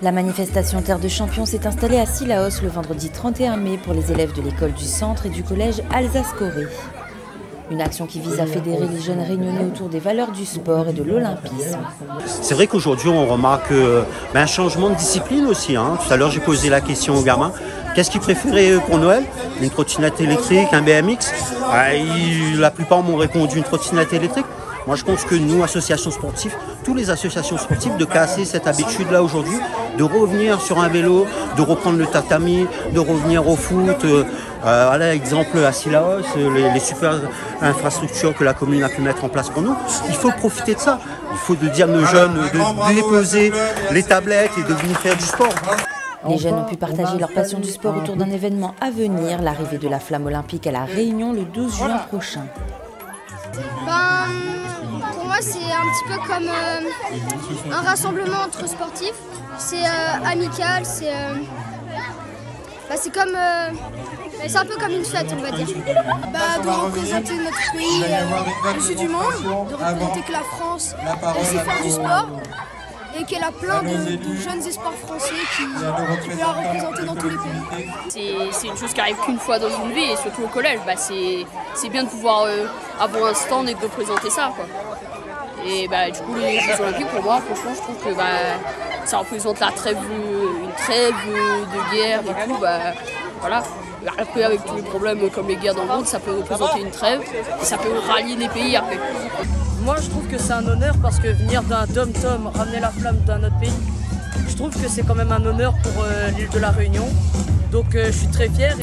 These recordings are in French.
La manifestation Terre de Champions s'est installée à Cilaos le vendredi 31 mai pour les élèves de l'école du centre et du collège Alsace-Corée. Une action qui vise à fédérer les jeunes réunionnais autour des valeurs du sport et de l'olympisme. C'est vrai qu'aujourd'hui on remarque un changement de discipline aussi. Tout à l'heure j'ai posé la question aux gamins. Qu'est-ce qu'ils préféraient pour Noël? Une trottinette électrique, un BMX? La plupart m'ont répondu une trottinette électrique. Moi je pense que nous, associations sportives, toutes les associations sportives, de casser cette habitude-là aujourd'hui, de revenir sur un vélo, de reprendre le tatami, de revenir au foot. Voilà, exemple à Cilaos, les super infrastructures que la commune a pu mettre en place pour nous. Il faut profiter de ça. Il faut dire à nos jeunes de déposer les tablettes et de venir faire du sport. Les jeunes ont pu partager leur passion du sport autour d'un événement à venir, l'arrivée de la flamme olympique à La Réunion le 12 juin prochain. Pour moi, c'est un petit peu comme un rassemblement entre sportifs. C'est amical, c'est un peu comme une fête, on va dire. De représenter notre pays aux yeux du monde, de représenter que la France sait faire du sport et qu'elle a plein de jeunes espoirs français qui peut la représenter dans tous les pays. C'est une chose qui arrive qu'une fois dans une vie et surtout au collège. C'est bien de pouvoir avoir un stand et de représenter ça, quoi. Et du coup les Jeux Olympiques pour moi franchement je trouve que ça représente une trêve de guerre, du coup voilà. Après avec tous les problèmes comme les guerres dans le monde, ça peut représenter une trêve et ça peut rallier les pays après. Moi je trouve que c'est un honneur parce que venir d'un dom-tom, ramener la flamme d'un autre pays, je trouve que c'est quand même un honneur pour l'île de la Réunion. Donc je suis très fière.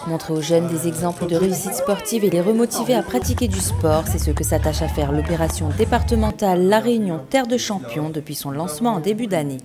Montrer aux jeunes des exemples de réussite sportive et les remotiver à pratiquer du sport, c'est ce que s'attache à faire l'opération départementale La Réunion Terre de Champions depuis son lancement en début d'année.